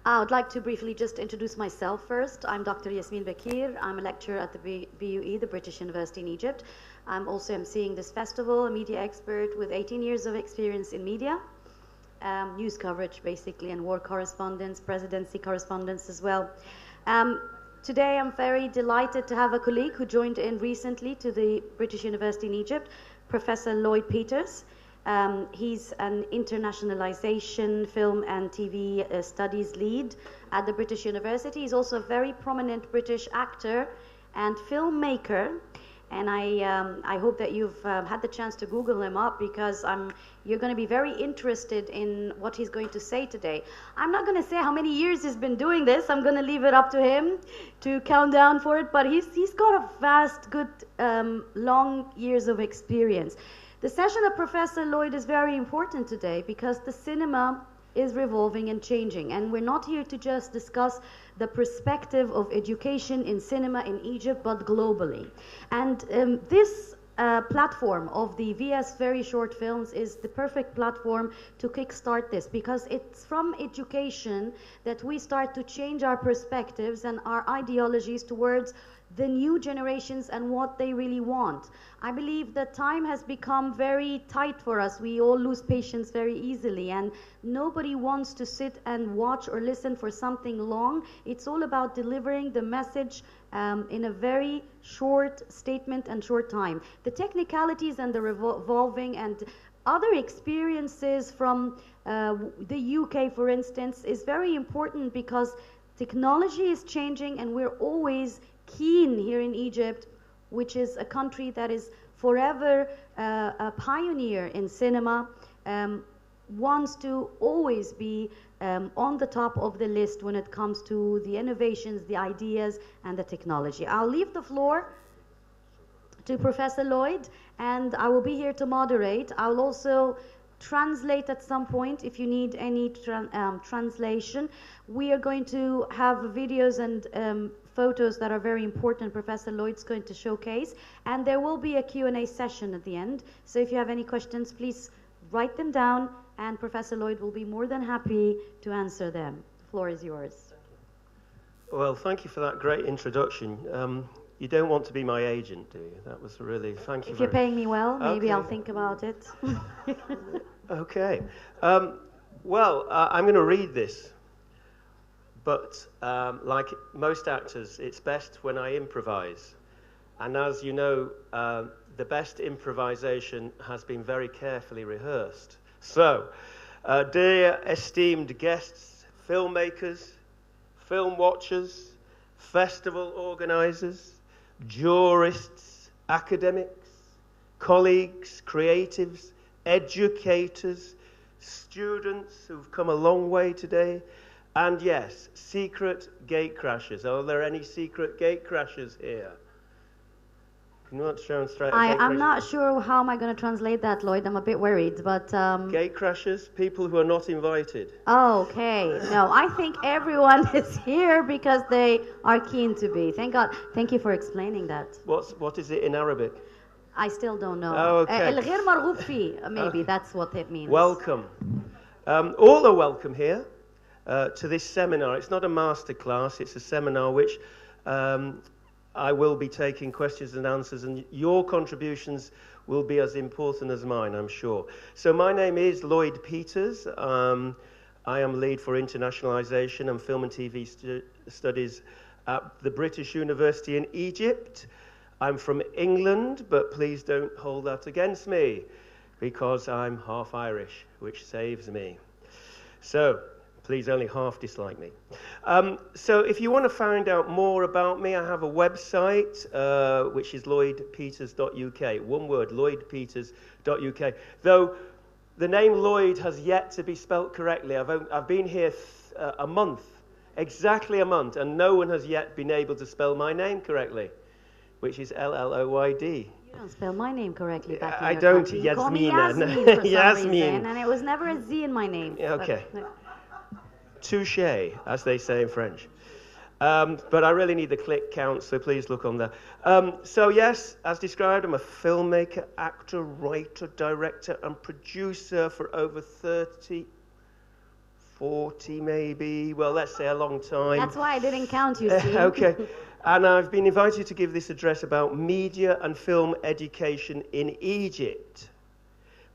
I would like to briefly just introduce myself first. I'm Dr. Yasmin Bakir. I'm a lecturer at the BUE, the British University in Egypt. I'm also emceeing this festival, a media expert with 18 years of experience in media, news coverage basically, and war correspondence, presidency correspondence as well. Today I'm very delighted to have a colleague who joined in recently to the British University in Egypt, Professor Lloyd Peters. He's an internationalization film and TV studies lead at the British University. He's also a very prominent British actor and filmmaker. And I hope that you've had the chance to Google him up, because you're going to be very interested in what he's going to say today. I'm not going to say how many years he's been doing this. I'm going to leave it up to him to count down for it. But he's got a vast, good, long years of experience. The session of Professor Lloyd is very important today because the cinema is revolving and changing, and we're not here to just discuss the perspective of education in cinema in Egypt, but globally. And this platform of the VS Very Short Films is the perfect platform to kickstart this, because it's from education that we start to change our perspectives and our ideologies towards the new generations and what they really want. I believe that time has become very tight for us. We all lose patience very easily, and nobody wants to sit and watch or listen for something long. It's all about delivering the message in a very short statement and short time. The technicalities and the revolving and other experiences from the UK, for instance, is very important, because technology is changing and we're always keen here in Egypt, which is a country that is forever a pioneer in cinema, wants to always be on the top of the list when it comes to the innovations, the ideas, and the technology. I'll leave the floor to Professor Lloyd, and I will be here to moderate. I'll also translate at some point if you need any translation. We are going to have videos and photos that are very important Professor Lloyd's going to showcase, and there will be a Q&A session at the end. So if you have any questions, please write them down, and Professor Lloyd will be more than happy to answer them. The floor is yours. Well, thank you for that great introduction. You don't want to be my agent, do you? That was really, thank you. If you're paying me well, maybe okay. I'll think about it. Okay. Well, I'm going to read this. But like most actors, it's best when I improvise. And as you know, the best improvisation has been very carefully rehearsed. So, dear esteemed guests, filmmakers, film watchers, festival organizers, jurists, academics, colleagues, creatives, educators, students who've come a long way today, and yes, secret gate crashers. Are there any secret gate crashers here? Can you not show them straight? I'm not sure how am I going to translate that, Lloyd. I'm a bit worried, but gate crashers, people who are not invited. Oh, okay. No, I think everyone is here because they are keen to be. Thank God. Thank you for explaining that. What is it in Arabic? I still don't know. Oh, okay. الغير مرغوب فيه, maybe that's what it means. Welcome. All are welcome here to this seminar. It's not a master class, it's a seminar which I will be taking questions and answers, and your contributions will be as important as mine, I'm sure. So my name is Lloyd Peters. I am lead for internationalization and film and TV studies at the British University in Egypt. I'm from England, but please don't hold that against me, because I'm half Irish, which saves me. So please only half dislike me. So if you want to find out more about me, I have a website, which is lloydpeters.uk. One word, lloydpeters.uk. Though the name Lloyd has yet to be spelt correctly. I've been here a month, exactly a month, and no one has yet been able to spell my name correctly, which is Lloyd. You don't spell my name correctly back in I your don't, country. You call me Yasmin. Yasmin for some Yasmin. reason, and it was never a Z in my name. Okay. But, Touché, as they say in French. But I really need the click count, so please look on there. So yes, as described, I'm a filmmaker, actor, writer, director, and producer for over 30 40 maybe, well, let's say a long time. That's why I didn't count you, see. Okay. And I've been invited to give this address about media and film education in Egypt.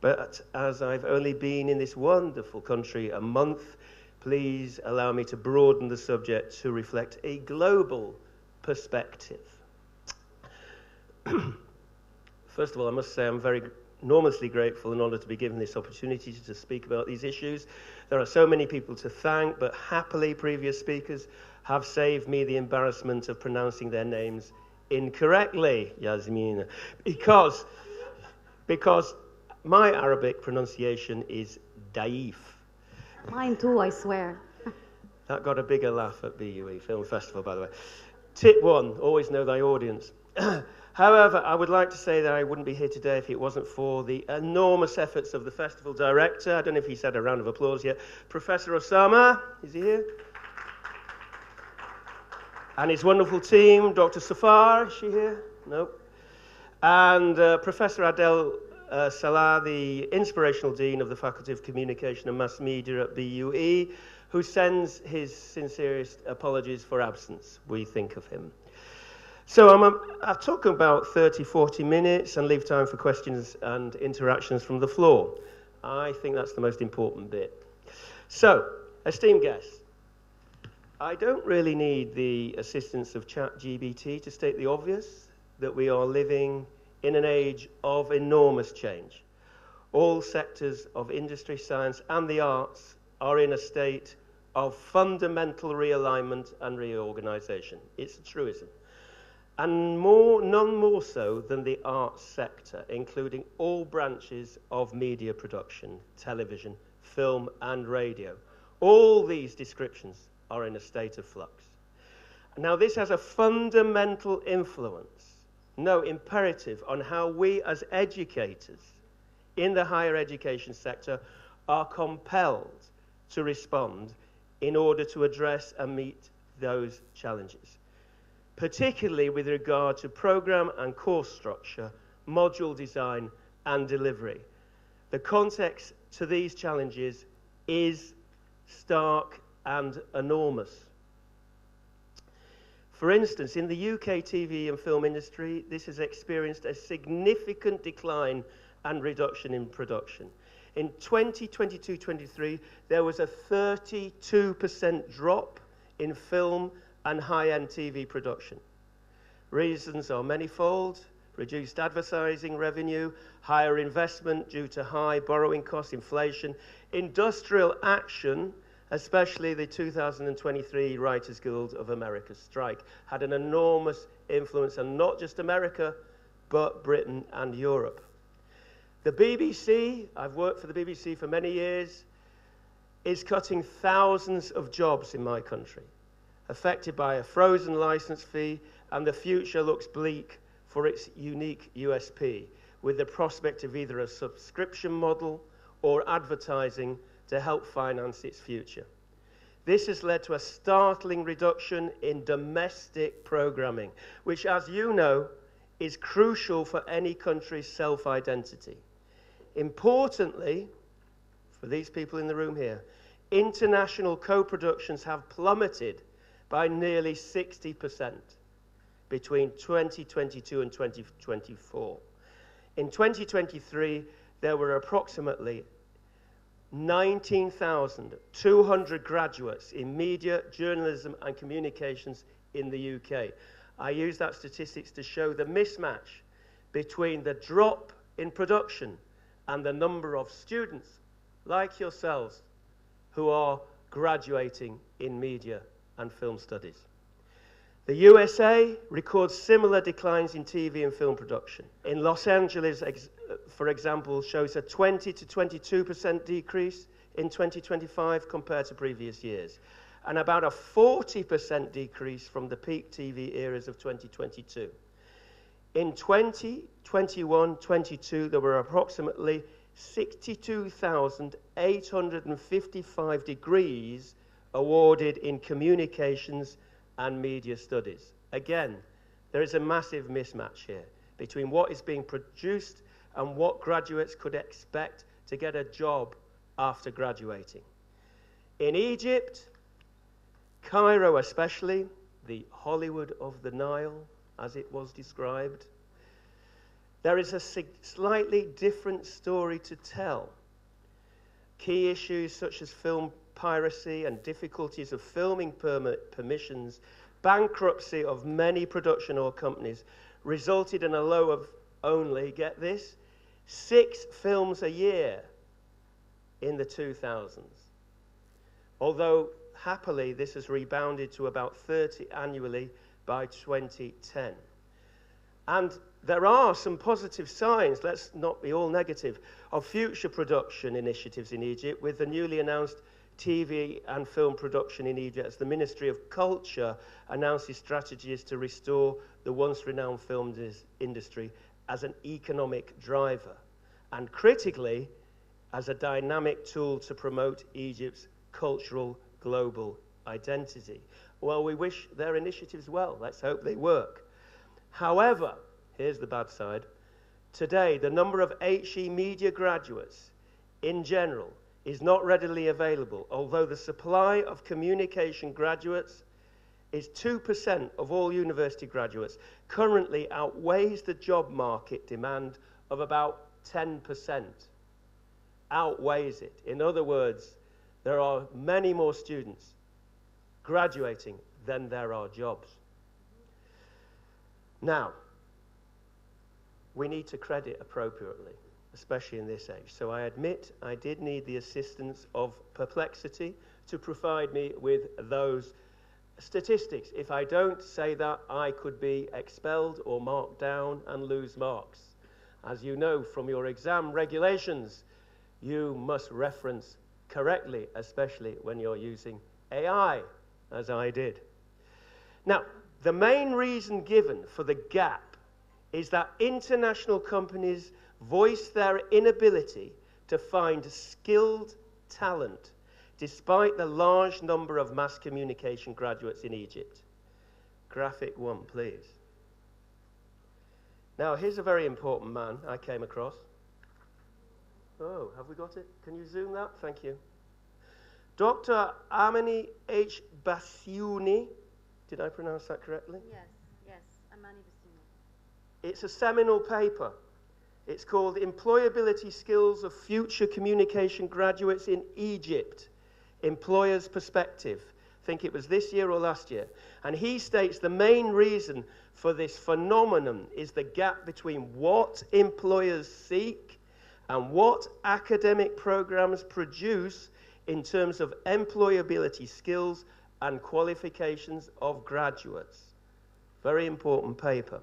But as I've only been in this wonderful country a month, please allow me to broaden the subject to reflect a global perspective. First of all, I must say I'm very enormously grateful and honoured to be given this opportunity to speak about these issues. There are so many people to thank, but happily previous speakers have saved me the embarrassment of pronouncing their names incorrectly, Yasmin, because my Arabic pronunciation is daif. Mine too, I swear. That got a bigger laugh at BUE Film Festival, by the way. Tip 1, always know thy audience. However, I would like to say that I wouldn't be here today if it wasn't for the enormous efforts of the festival director. I don't know if he's had a round of applause yet. Professor Osama, is he here? And his wonderful team, Dr. Safar, is she here? No. And Professor Adel Salah, the inspirational dean of the Faculty of Communication and Mass Media at BUE, who sends his sincerest apologies for absence. We think of him. So I'll talk about 30, 40 minutes and leave time for questions and interactions from the floor. I think that's the most important bit. So, esteemed guests, I don't really need the assistance of ChatGPT to state the obvious, that we are living in an age of enormous change. All sectors of industry, science, and the arts are in a state of fundamental realignment and reorganization. It's a truism. And none more so than the arts sector, including all branches of media production, television, film, and radio. All these descriptions are in a state of flux. Now, this has a fundamental influence, no, imperative, on how we as educators in the higher education sector are compelled to respond in order to address and meet those challenges, particularly with regard to program and course structure, module design, and delivery. The context to these challenges is stark and enormous. For instance, in the UK TV and film industry, this has experienced a significant decline and reduction in production. In 2022-23, there was a 32% drop in film and high-end TV production. Reasons are manifold: reduced advertising revenue, higher investment due to high borrowing costs, inflation, industrial action, especially the 2023 Writers Guild of America strike, had an enormous influence on not just America, but Britain and Europe. The BBC, I've worked for the BBC for many years, is cutting thousands of jobs in my country, affected by a frozen license fee, and the future looks bleak for its unique USP, with the prospect of either a subscription model or advertising to help finance its future. This has led to a startling reduction in domestic programming, which, as you know, is crucial for any country's self-identity. Importantly, for these people in the room here, international co-productions have plummeted by nearly 60% between 2022 and 2024. In 2023, there were approximately 19,200 graduates in media, journalism, and communications in the UK. I use that statistics to show the mismatch between the drop in production and the number of students like yourselves who are graduating in media and film studies. The USA records similar declines in TV and film production. In Los Angeles, for example, shows a 20 to 22% decrease in 2025 compared to previous years, and about a 40% decrease from the peak TV eras of 2022. In 2021-22, there were approximately 62,855 degrees awarded in communications and media studies. Again, there is a massive mismatch here between what is being produced and what graduates could expect to get a job after graduating. In Egypt, Cairo especially, the Hollywood of the Nile, as it was described, there is a slightly different story to tell. Key issues such as film piracy and difficulties of filming permissions, bankruptcy of many production oil companies resulted in a low of only, get this, 6 films a year in the 2000s. Although, happily, this has rebounded to about 30 annually by 2010. And there are some positive signs, let's not be all negative, of future production initiatives in Egypt, with the newly announced TV and film production in Egypt as the Ministry of Culture announces strategies to restore the once renowned film industry as an economic driver, and critically, as a dynamic tool to promote Egypt's cultural global identity. Well, we wish their initiatives well. Let's hope they work. However, here's the bad side. Today, the number of HE media graduates in general is not readily available, although the supply of communication graduates is 2% of all university graduates, currently outweighs the job market demand of about 10%. Outweighs it. In other words, there are many more students graduating than there are jobs. Now, we need to credit appropriately, especially in this age. So I admit I did need the assistance of Perplexity to provide me with those statistics. If I don't say that, I could be expelled or marked down and lose marks. As you know from your exam regulations, you must reference correctly, especially when you're using AI, as I did. Now, the main reason given for the gap is that international companies voice their inability to find skilled talent despite the large number of mass communication graduates in Egypt. Graphic 1, please. Now, here's a very important man I came across. Oh, have we got it? Can you zoom that? Thank you. Dr. Amani H. Bassiouni. Did I pronounce that correctly? Yes, Amani Bassiouni. It's a seminal paper. It's called Employability Skills of Future Communication Graduates in Egypt, Employer's Perspective. I think it was this year or last year. And he states the main reason for this phenomenon is the gap between what employers seek and what academic programs produce in terms of employability skills and qualifications of graduates. Very important paper.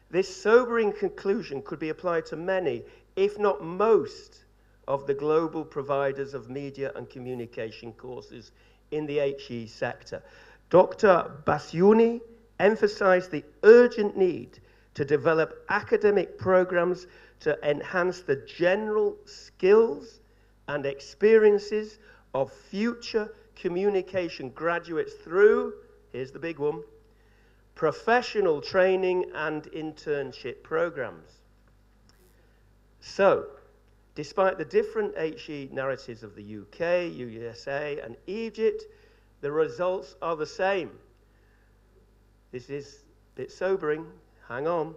This sobering conclusion could be applied to many, if not most, of the global providers of media and communication courses in the HE sector. Dr. Bassiouni emphasized the urgent need to develop academic programs to enhance the general skills and experiences of future communication graduates through, here's the big one, professional training and internship programs. So, despite the different HE narratives of the UK, USA, and Egypt, the results are the same. This is a bit sobering. Hang on.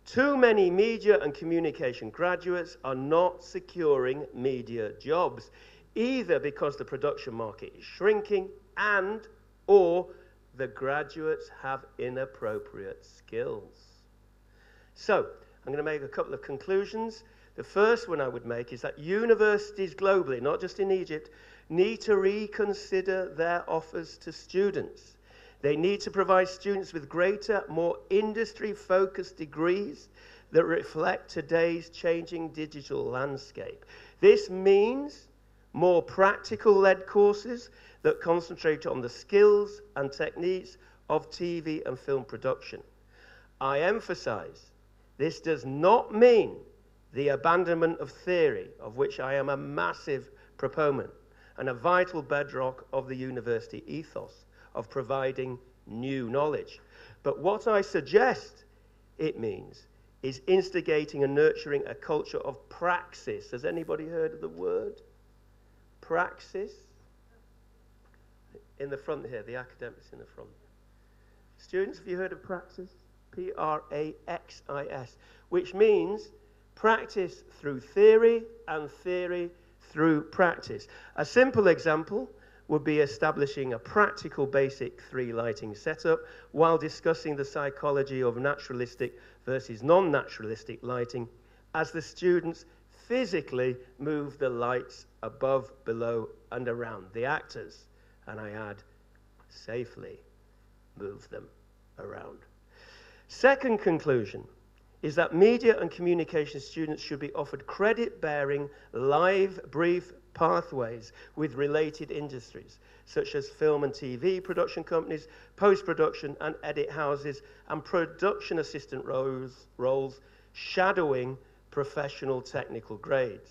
Too many media and communication graduates are not securing media jobs, either because the production market is shrinking and or the graduates have inappropriate skills. So, I'm going to make a couple of conclusions. The first one I would make is that universities globally, not just in Egypt, need to reconsider their offers to students. They need to provide students with greater, more industry-focused degrees that reflect today's changing digital landscape. This means more practical-led courses that concentrate on the skills and techniques of TV and film production. I emphasize, this does not mean the abandonment of theory, of which I am a massive proponent, and a vital bedrock of the university ethos of providing new knowledge. But what I suggest it means is instigating and nurturing a culture of praxis. Has anybody heard of the word? Praxis? in the front here, the academics in the front. Students, have you heard of praxis? Praxis, which means practice through theory and theory through practice. A simple example would be establishing a practical basic 3 lighting setup while discussing the psychology of naturalistic versus non-naturalistic lighting as the students physically move the lights above, below, and around the actors. And I add, safely move them around. Second conclusion is that media and communication students should be offered credit-bearing live brief pathways with related industries, such as film and TV production companies, post-production and edit houses, and production assistant roles shadowing professional technical grades.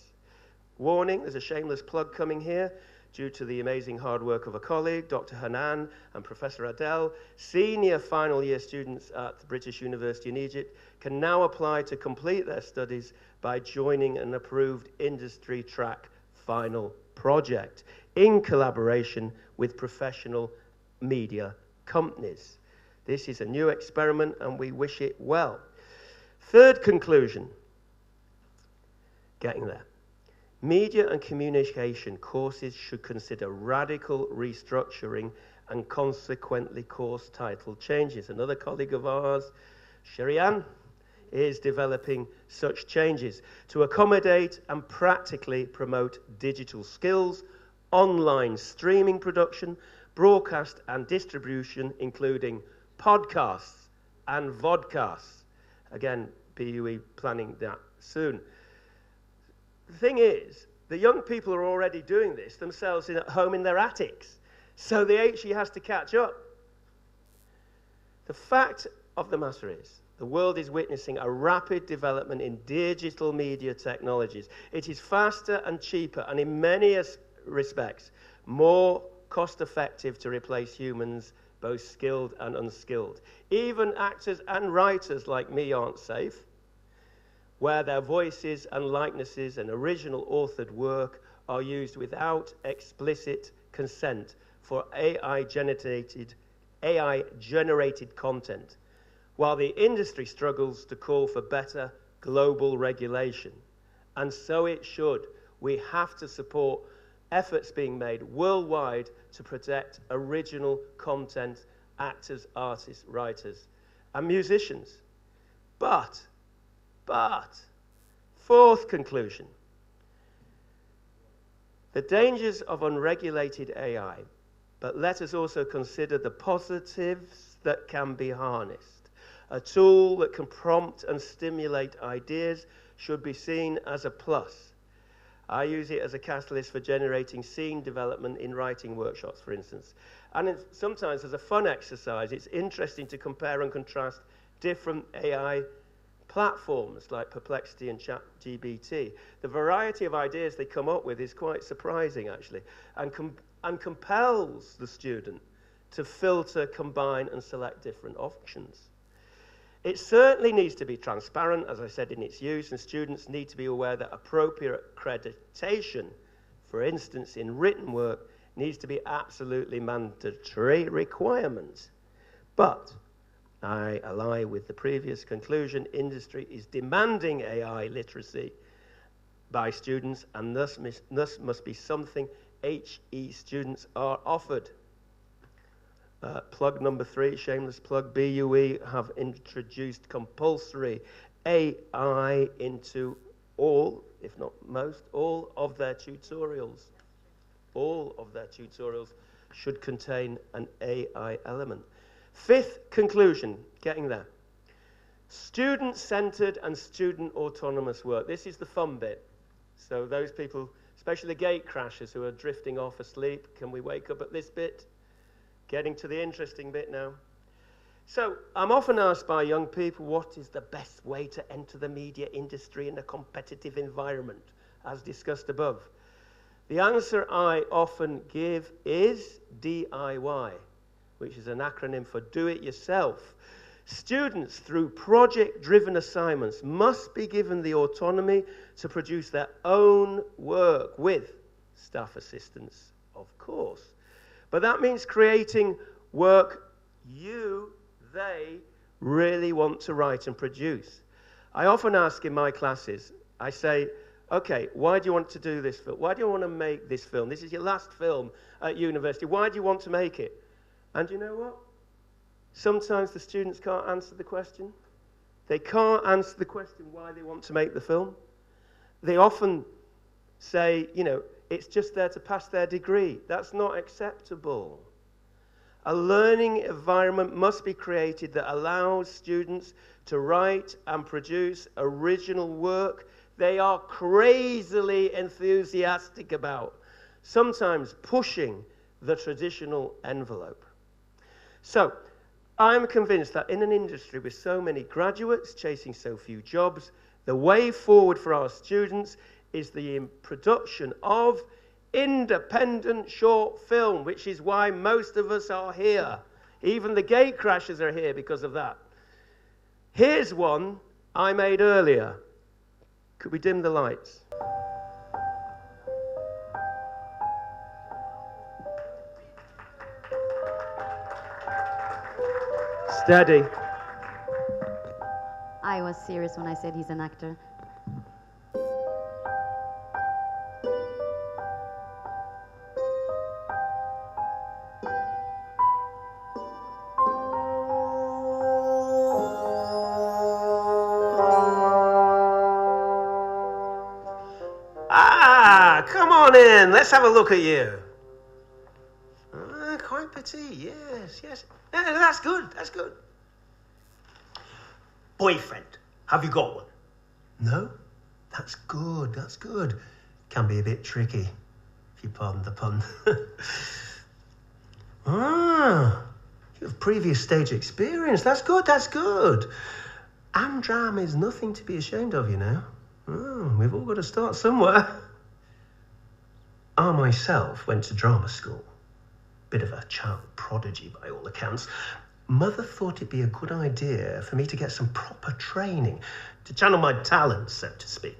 Warning, there's a shameless plug coming here. Due to the amazing hard work of a colleague, Dr. Hanan and Professor Adel, senior final year students at the British University in Egypt can now apply to complete their studies by joining an approved industry track final project in collaboration with professional media companies. This is a new experiment and we wish it well. Third conclusion, getting there. Media and communication courses should consider radical restructuring and consequently course title changes. Another colleague of ours, Sherian, is developing such changes to accommodate and practically promote digital skills, online streaming production, broadcast and distribution, including podcasts and vodcasts. Again, BUE planning that soon. The thing is, the young people are already doing this themselves at home in their attics, so the HE has to catch up. The fact of the matter is, the world is witnessing a rapid development in digital media technologies. It is faster and cheaper, and in many respects, more cost-effective to replace humans, both skilled and unskilled. Even actors and writers like me aren't safe, where their voices and likenesses and original authored work are used without explicit consent for AI-generated content, while the industry struggles to call for better global regulation. And so it should. We have to support efforts being made worldwide to protect original content, actors, artists, writers, and musicians. But, fourth conclusion, the dangers of unregulated AI, but let us also consider the positives that can be harnessed. A tool that can prompt and stimulate ideas should be seen as a plus. I use it as a catalyst for generating scene development in writing workshops, for instance. And sometimes as a fun exercise, it's interesting to compare and contrast different AI platforms like Perplexity and ChatGPT. The variety of ideas they come up with is quite surprising, actually, and compels the student to filter, combine, and select different options. It certainly needs to be transparent, as I said, in its use, and students need to be aware that appropriate accreditation, for instance, in written work, needs to be absolutely mandatory requirement. But I ally with the previous conclusion. Industry is demanding AI literacy by students, and thus must be something HE students are offered. Plug number 3, shameless plug, BUE have introduced compulsory AI into all, if not most, all of their tutorials. All of their tutorials should contain an AI element. Fifth conclusion, getting there. Student-centered and student-autonomous work. This is the fun bit. So those people, especially the gate crashers who are drifting off asleep, can we wake up at this bit? Getting to the interesting bit now. So I'm often asked by young people, what is the best way to enter the media industry in a competitive environment, as discussed above? The answer I often give is DIY, which is an acronym for do it yourself. Students, through project-driven assignments, must be given the autonomy to produce their own work with staff assistance, of course. But that means creating work they really want to write and produce. I often ask in my classes, I say, okay, why do you want to do this film? Why do you want to make this film? This is your last film at university. Why do you want to make it? And you know what? Sometimes the students can't answer the question. They can't answer the question why they want to make the film. They often say, you know, it's just there to pass their degree. That's not acceptable. A learning environment must be created that allows students to write and produce original work they are crazily enthusiastic about, sometimes pushing the traditional envelope. So, I'm convinced that in an industry with so many graduates chasing so few jobs, the way forward for our students is the production of independent short film, which is why most of us are here. Even the gate crashers are here because of that. Here's one I made earlier. Could we dim the lights? Steady. I was serious when I said he's an actor. Come on in, let's have a look at you. Quite petite, yes. That's good. Boyfriend, have you got one? No? That's good. Can be a bit tricky, if you pardon the pun. You have previous stage experience. That's good. Amdram is nothing to be ashamed of, you know. We've all got to start somewhere. I myself went to drama school. Bit of a child prodigy by all accounts. Mother thought it'd be a good idea for me to get some proper training, to channel my talents, so to speak.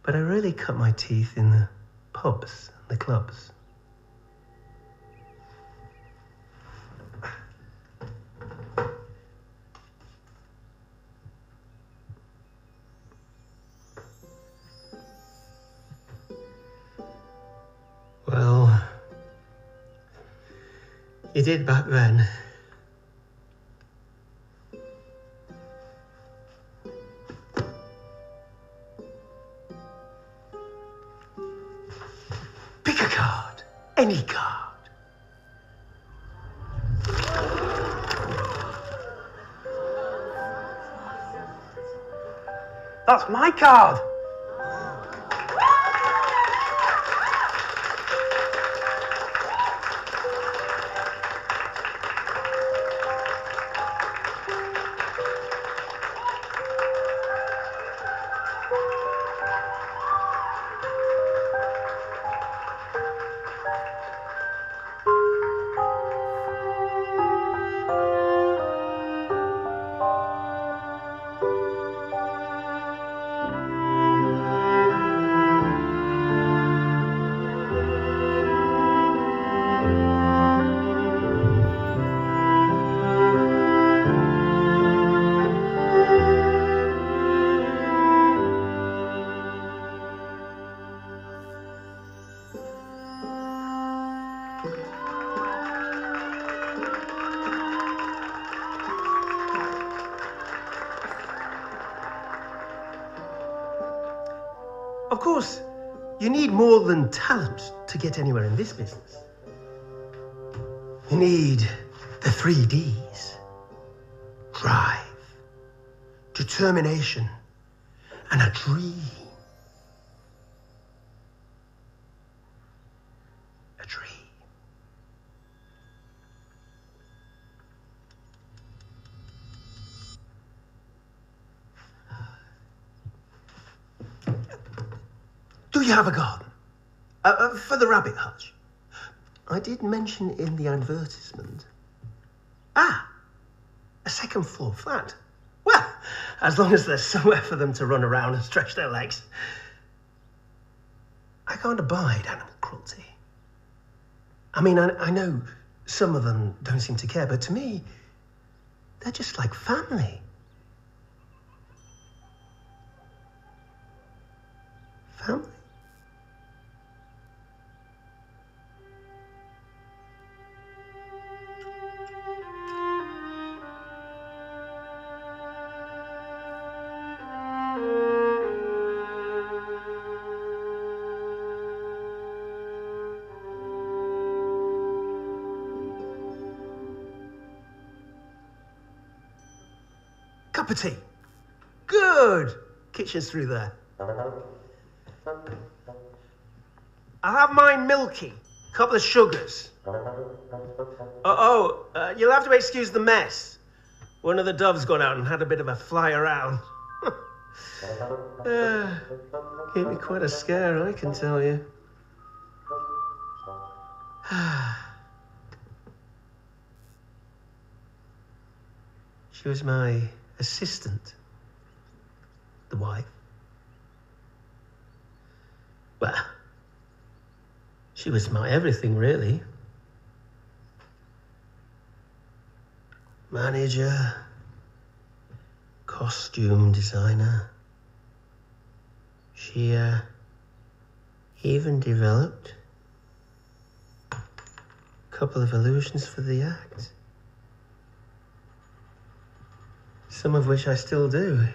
But I really cut my teeth in the pubs and the clubs. Well, you did back then. Pick a card, any card. That's my card. Of course, you need more than talent to get anywhere in this business. You need the 3 Ds. Drive, determination, and a dream. A dream. Do you have a garden? For the rabbit hutch? I did mention in the advertisement. A second floor flat. Well, as long as there's somewhere for them to run around and stretch their legs. I can't abide animal cruelty. I mean, I know some of them don't seem to care, but to me, they're just like family. Family? Cup of tea. Good. Kitchen's through there. I'll have mine milky. Couple of sugars. You'll have to excuse the mess. One of the doves gone out and had a bit of a fly around. Gave me quite a scare, I can tell you. She was my assistant. The wife. Well, she was my everything, really. Manager, costume designer. She even developed a couple of illusions for the act. Some of which I still do.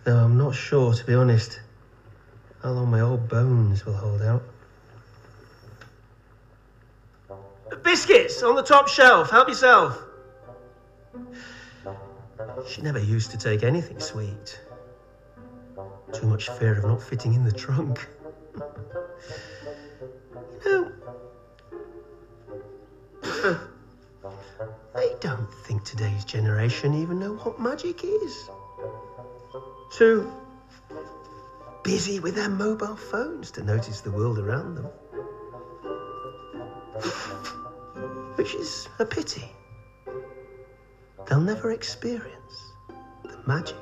Though I'm not sure, to be honest, how long my old bones will hold out. Biscuits on the top shelf. Help yourself. She never used to take anything sweet. Too much fear of not fitting in the trunk. You know, I don't think today's generation even know what magic is. Too busy with their mobile phones to notice the world around them. Which is a pity. They'll never experience the magic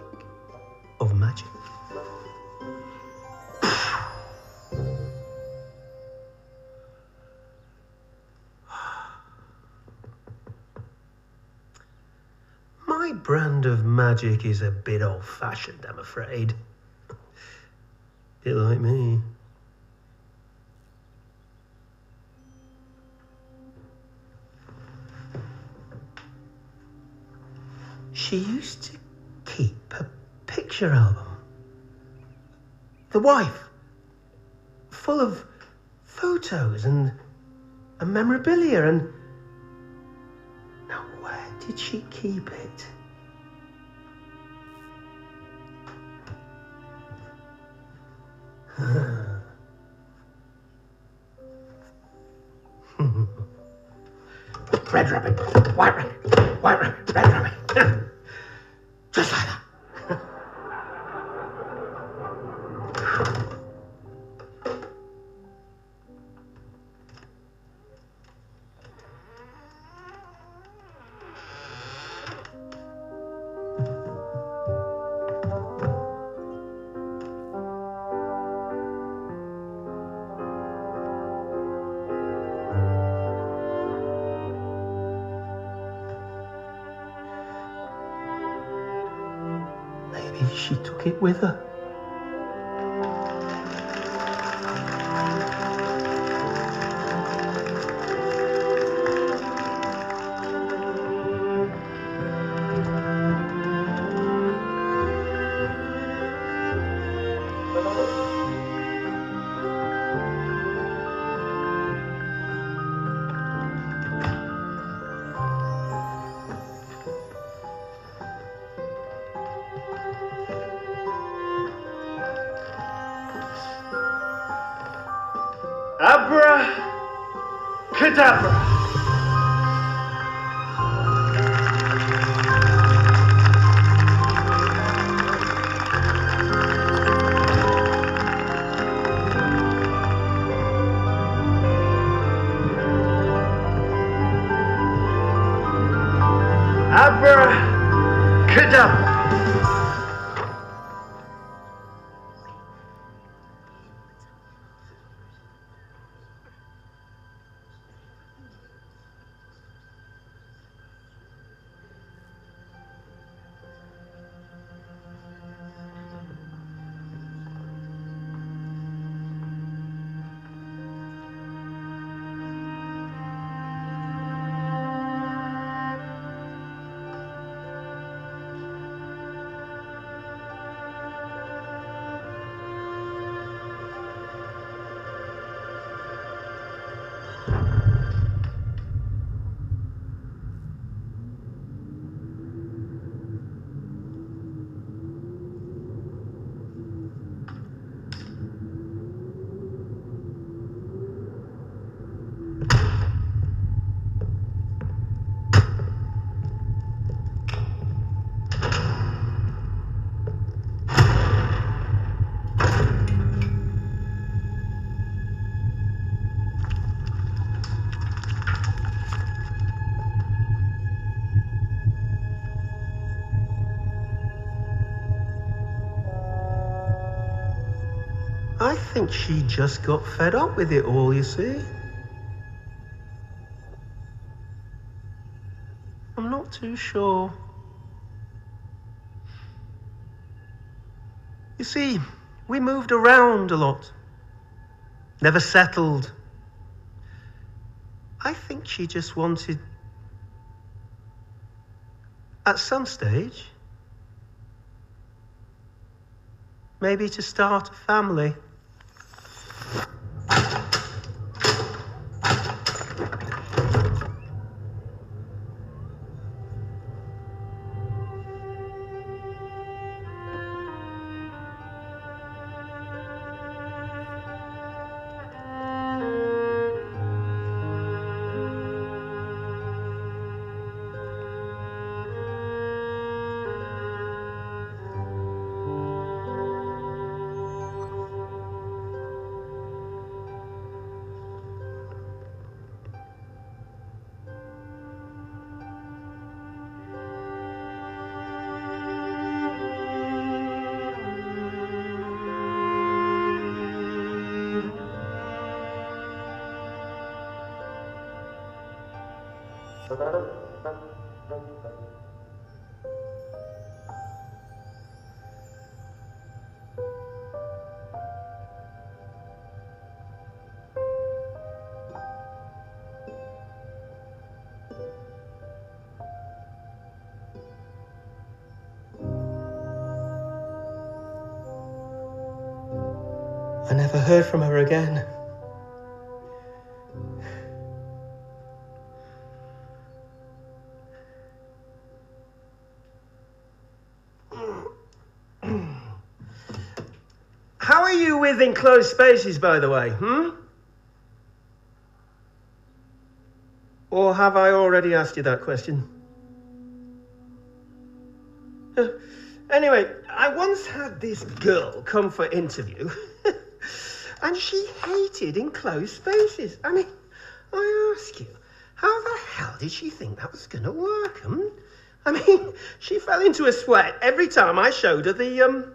of magic. My brand of magic is a bit old-fashioned, I'm afraid. Bit like me. She used to keep a picture album. The wife. Full of photos and memorabilia and... Now, where did she keep it? Red rabbit, white rabbit, white rabbit, red rabbit. Just like that. She took it with her. Abracadabra. Abracadabra. think she just got fed up with it all, you see. I'm not too sure. You see, we moved around a lot. Never settled. I think she just wanted, at some stage, maybe to start a family. I never heard from her again. How are you with enclosed spaces, by the way, Or have I already asked you that question? Anyway, I once had this girl come for interview, and she hated enclosed spaces. I mean, I ask you, how the hell did she think that was going to work, I mean, she fell into a sweat every time I showed her the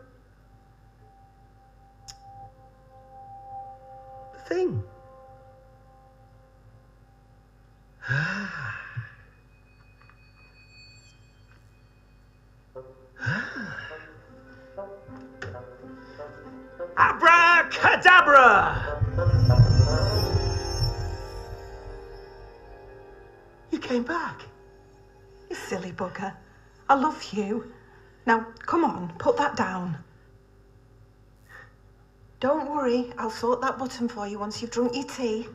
thing. Abracadabra! You came back. You silly bugger. I love you. Now, come on, put that down. Don't worry, I'll sort that button for you once you've drunk your tea.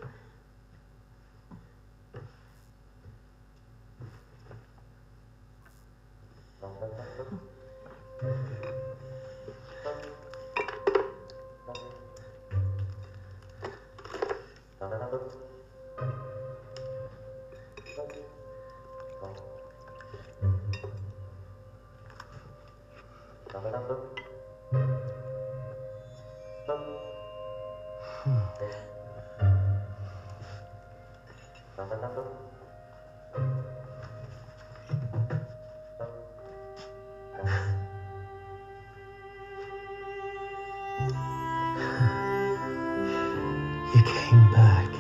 You came back.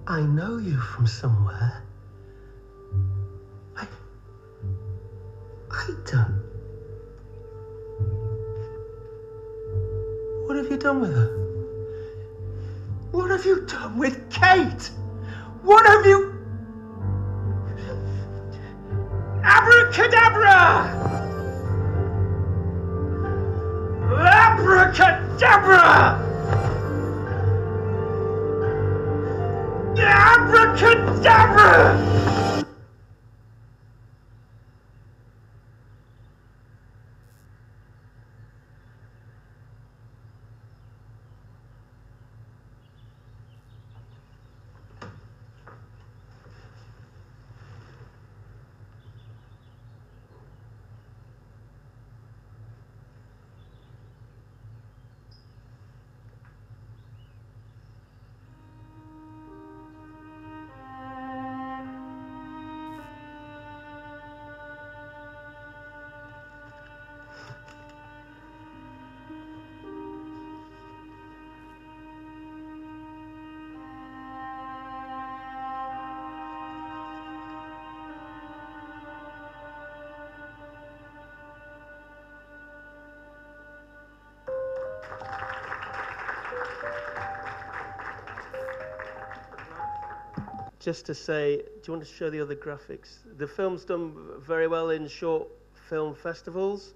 I know you from somewhere. I don't. What have you done with her? What have you done with Kate? What have you... Abracadabra! Abracadabra! Abracadabra! just to say, do you want to show the other graphics? The film's done very well in short film festivals.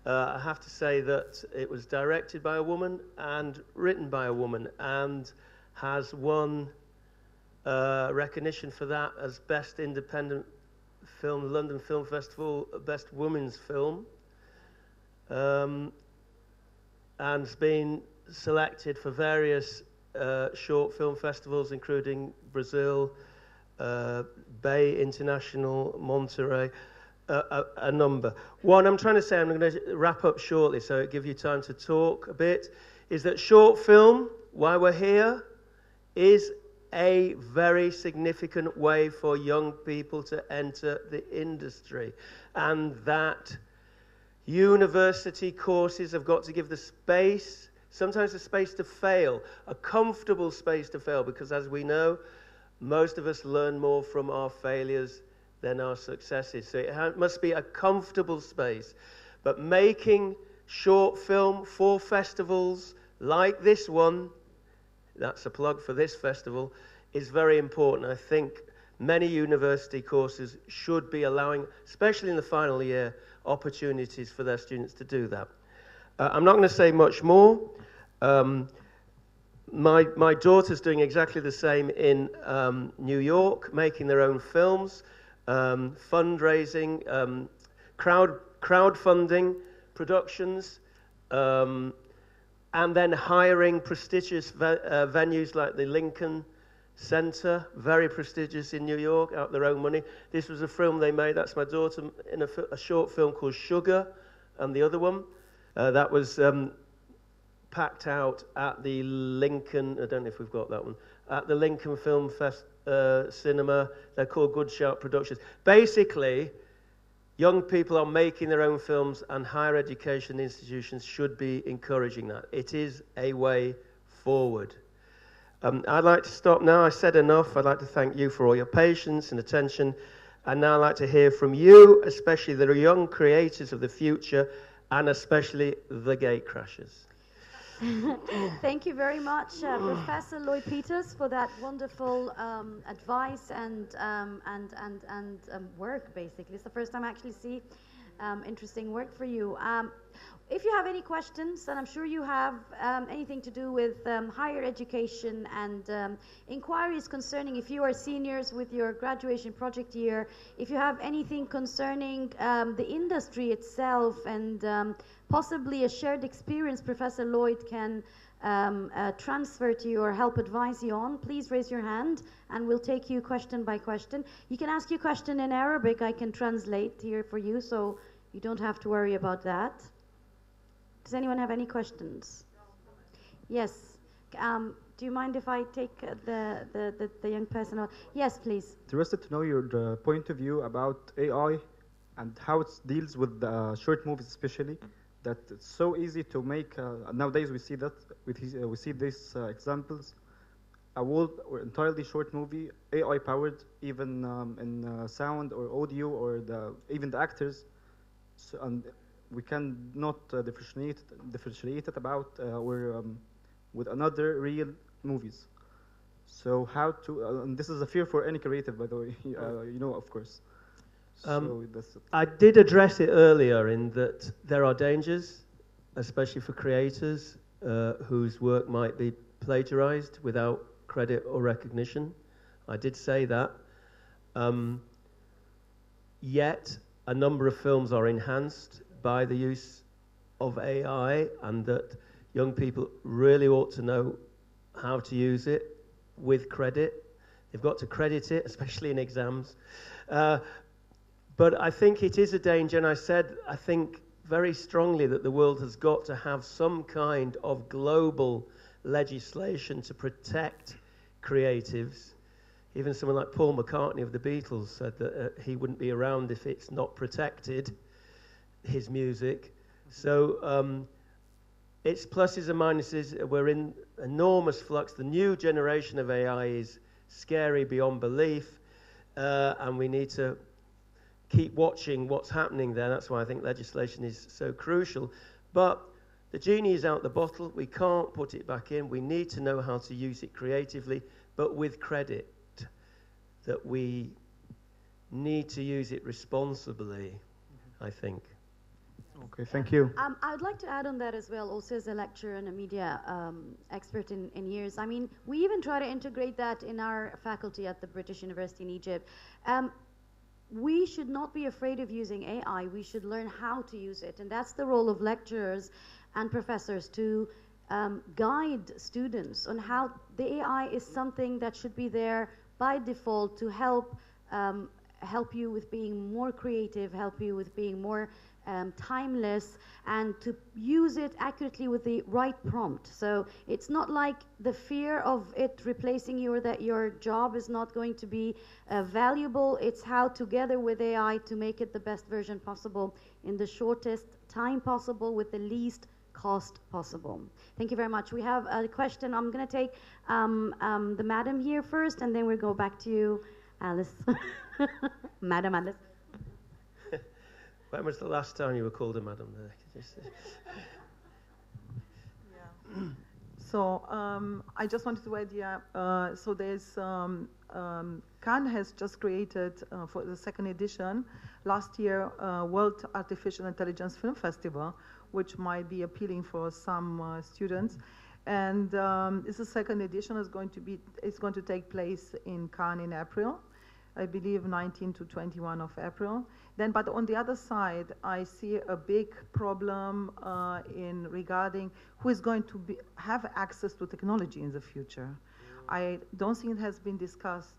I have to say that it was directed by a woman and written by a woman, and has won recognition for that as Best Independent Film, London Film Festival, Best Women's Film, and has been selected for various short film festivals, including Brazil, Bay International, Monterey, a number. What I'm trying to say, I'm going to wrap up shortly so it give you time to talk a bit, is that short film, why we're here, is a very significant way for young people to enter the industry, and that university courses have got to give the space, sometimes the space to fail, a comfortable space to fail, because as we know, most of us learn more from our failures than our successes. So it must be a comfortable space. But making short film for festivals like this one, that's a plug for this festival, is very important. I think many university courses should be allowing, especially in the final year, opportunities for their students to do that. I'm not going to say much more. My daughter's doing exactly the same in New York, making their own films, fundraising, crowdfunding productions, and then hiring prestigious venues like the Lincoln Center, very prestigious in New York, out their own money. This was a film they made, that's my daughter, in a short film called Sugar, and the other one. That was packed out at the Lincoln, I don't know if we've got that one, at the Lincoln Film Cinema. They're called Good Shout Productions. Basically, young people are making their own films, and higher education institutions should be encouraging that. It is a way forward. I'd like to stop now. I said enough. I'd like to thank you for all your patience and attention. And now I'd like to hear from you, especially the young creators of the future, and especially the gatecrashers. Thank you very much, Professor Lloyd Peters, for that wonderful advice and work, basically. It's the first time I actually see interesting work for you. If you have any questions, and I'm sure you have anything to do with higher education and inquiries concerning, if you are seniors with your graduation project year, if you have anything concerning the industry itself and possibly a shared experience Professor Lloyd can transfer to you or help advise you on, please raise your hand and we'll take you question by question. You can ask your question in Arabic. I can translate here for you, so you don't have to worry about that. Does anyone have any questions? Yes. Do you mind if I take the young person? Yes, please. Interested to know your point of view about AI and how it deals with short movies, especially. That it's so easy to make. Nowadays, we see that we see these examples. A whole or entirely short movie, AI powered, even in sound or audio or even the actors. So, and we can not differentiate it about with another real movies. So how to? And this is a fear for any creative, by the way. You know, of course. So that's it. I did address it earlier in that there are dangers, especially for creators whose work might be plagiarized without credit or recognition. I did say that. Yet a number of films are enhanced by the use of AI, and that young people really ought to know how to use it with credit. They've got to credit it, especially in exams. But I think it is a danger, and I think very strongly that the world has got to have some kind of global legislation to protect creatives. Even someone like Paul McCartney of the Beatles said that he wouldn't be around if it's not protected, his music. So it's pluses and minuses. We're in enormous flux. The new generation of AI is scary beyond belief, and we need to keep watching what's happening there. That's why I think legislation is so crucial. But the genie is out the bottle. We can't put it back in. We need to know how to use it creatively, but with credit. that we need to use it responsibly, I think. Okay, thank you. I would like to add on that as well, also as a lecturer and a media expert in years. I mean, we even try to integrate that in our faculty at the British University in Egypt. We should not be afraid of using AI. We should learn how to use it. And that's the role of lecturers and professors, to guide students on how the AI is something that should be there by default to help you with being more creative, help you with being more timeless, and to use it accurately with the right prompt. So it's not like the fear of it replacing you or that your job is not going to be valuable. It's how, together with AI, to make it the best version possible in the shortest time possible with the least cost possible. Thank you very much. We have a question. I'm going to take the madam here first, and then we'll go back to you, Alice. Madam Alice. When was the last time you were called a madam there? Yeah. So I just wanted to add, so there's, Cannes has just created for the second edition last year World Artificial Intelligence Film Festival, which might be appealing for some students. And this is the second edition. It's going to take place in Cannes in April. I believe 19 to 21 of April. Then, but on the other side, I see a big problem in regarding who is going to have access to technology in the future. I don't think it has been discussed.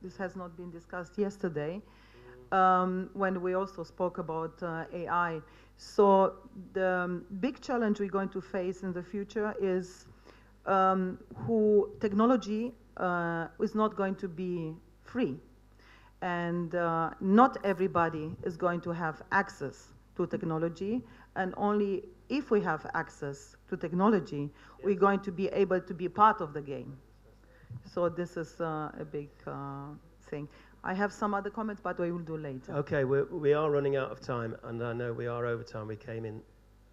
This has not been discussed yesterday when we also spoke about AI. So the big challenge we're going to face in the future is who technology is not going to be free. And not everybody is going to have access to technology, and only if we have access to technology, we're going to be able to be part of the game. So this is a big thing. I have some other comments, but we will do later. Okay, we are running out of time, and I know we are over time. We came in,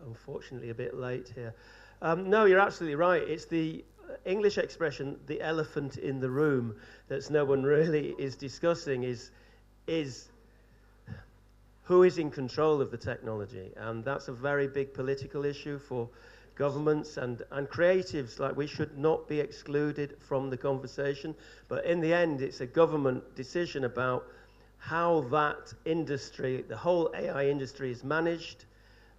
unfortunately, a bit late here. No, you're absolutely right. It's the English expression, the elephant in the room, that no one really is discussing is who is in control of the technology. And that's a very big political issue for governments and creatives. Like, we should not be excluded from the conversation. But in the end, it's a government decision about how that industry, the whole AI industry, is managed,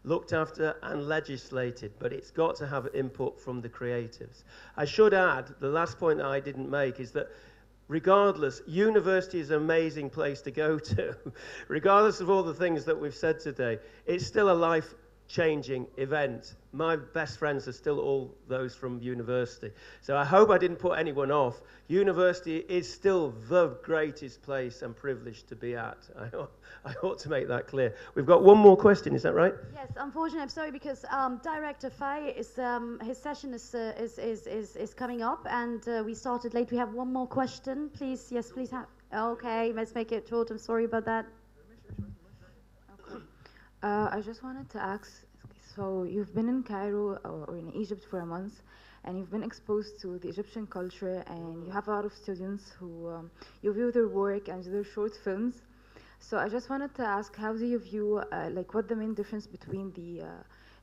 looked after and legislated, but it's got to have input from the creatives. I should add, the last point that I didn't make is that regardless, university is an amazing place to go to. Regardless of all the things that we've said today, it's still a life-changing event. My best friends are still all those from university. So I hope I didn't put anyone off. University is still the greatest place and privilege to be at. I ought to make that clear. We've got one more question, is that right? Yes, unfortunately, I'm sorry, because Director Faye is his session is coming up, and we started late. We have one more question, please. Yes, please have. Okay, let's make it short. I'm sorry about that. Okay. I just wanted to ask. So you've been in Cairo or in Egypt for a month, and you've been exposed to the Egyptian culture, and you have a lot of students who you view their work and their short films. So I just wanted to ask, how do you view, what the main difference between the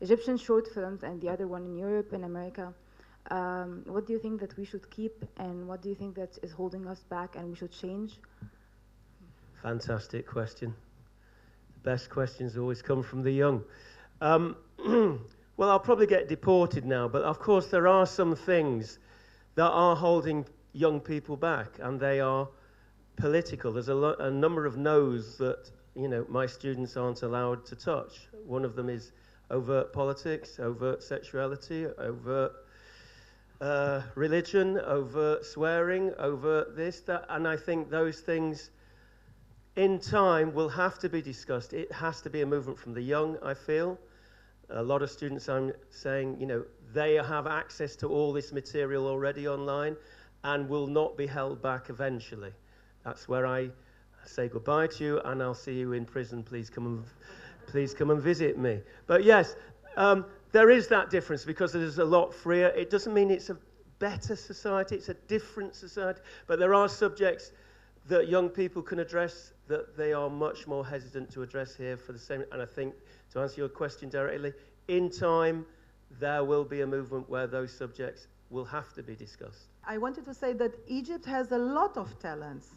Egyptian short films and the other one in Europe and America? What do you think that we should keep, and what do you think that is holding us back and we should change? Fantastic question. The best questions always come from the young. Well, I'll probably get deported now, but of course there are some things that are holding young people back, and they are political. There's a number of no's that, my students aren't allowed to touch. One of them is overt politics, overt sexuality, overt religion, overt swearing, overt this, that, and I think those things in time will have to be discussed. It has to be a movement from the young, I feel. A lot of students, I'm saying, they have access to all this material already online and will not be held back eventually. That's where I say goodbye to you, and I'll see you in prison. Please come and visit me. But yes, there is that difference because it is a lot freer. It doesn't mean it's a better society. It's a different society. But there are subjects that young people can address that they are much more hesitant to address here for the same. And I think, to answer your question directly, in time, there will be a movement where those subjects will have to be discussed. I wanted to say that Egypt has a lot of talents.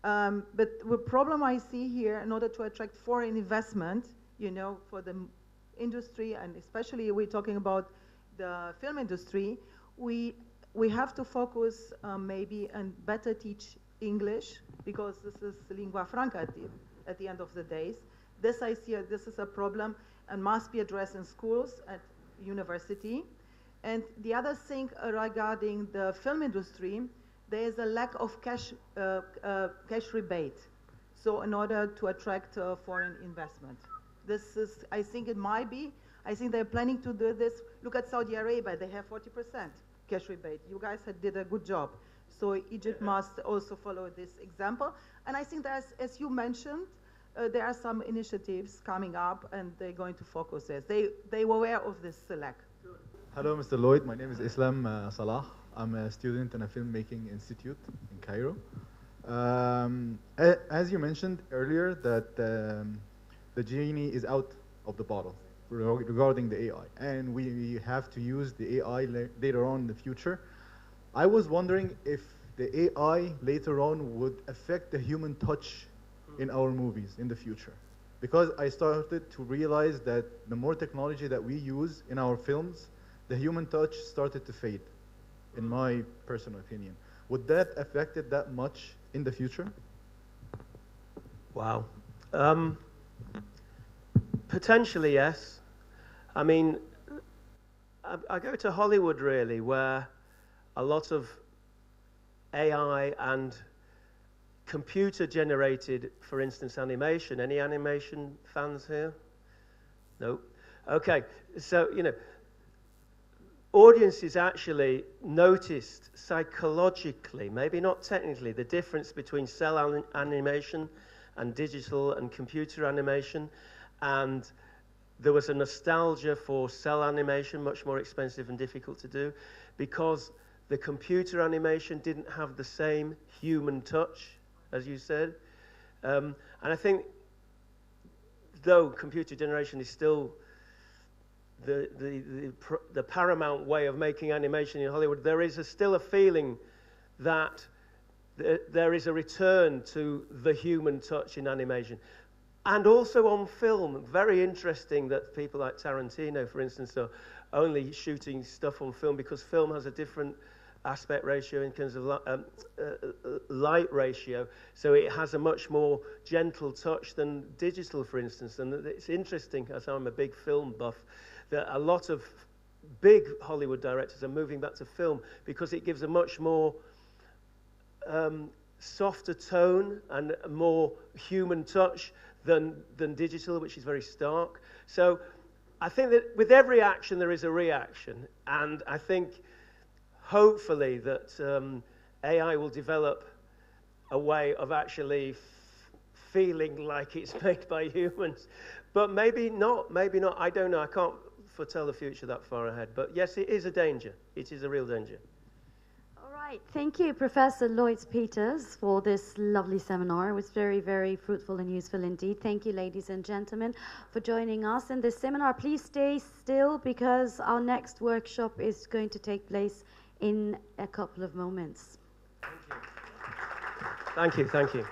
But the problem I see here, in order to attract foreign investment, you know, for the industry, and especially we're talking about the film industry, we have to focus maybe and better teach English, because this is lingua franca at the end of the days. This I see, this is a problem and must be addressed in schools, at university. And the other thing regarding the film industry, there is a lack of cash rebate. So in order to attract foreign investment. This is, I think it might be, I think they're planning to do this. Look at Saudi Arabia, they have 40% cash rebate. You guys did a good job. So Egypt must also follow this example. And I think that, as you mentioned, there are some initiatives coming up, and they're going to focus this. They were aware of this lack. Hello, Mr. Lloyd. My name is Islam Salah. I'm a student in a filmmaking institute in Cairo. As you mentioned earlier, that the genie is out of the bottle regarding the AI, and we have to use the AI later on in the future. I was wondering if the AI later on would affect the human touch in our movies in the future. Because I started to realize that the more technology that we use in our films, the human touch started to fade, in my personal opinion. Would that affect it that much in the future? Wow. Potentially, yes. I mean, I go to Hollywood, really, where a lot of AI and computer-generated, for instance, animation. Any animation fans here? No? Okay. So, you know, audiences actually noticed psychologically, maybe not technically, the difference between cell animation and digital and computer animation. And there was a nostalgia for cell animation, much more expensive and difficult to do, because the computer animation didn't have the same human touch, as you said. And I think, though computer generation is still the paramount way of making animation in Hollywood, there is still a feeling that there is a return to the human touch in animation. And also on film, very interesting that people like Tarantino, for instance, are only shooting stuff on film, because film has a different aspect ratio in terms of light ratio, so it has a much more gentle touch than digital, for instance. And it's interesting, as I'm a big film buff, that a lot of big Hollywood directors are moving back to film because it gives a much more softer tone and a more human touch than digital, which is very stark. So I think that with every action there is a reaction, and I think hopefully that AI will develop a way of actually feeling like it's made by humans. But maybe not, I don't know, I can't foretell the future that far ahead. But yes, it is a danger. It is a real danger. All right, thank you, Professor Lloyd Peters, for this lovely seminar. It was very, very fruitful and useful indeed. Thank you, ladies and gentlemen, for joining us in this seminar. Please stay still, because our next workshop is going to take place in a couple of moments. Thank you. Thank you.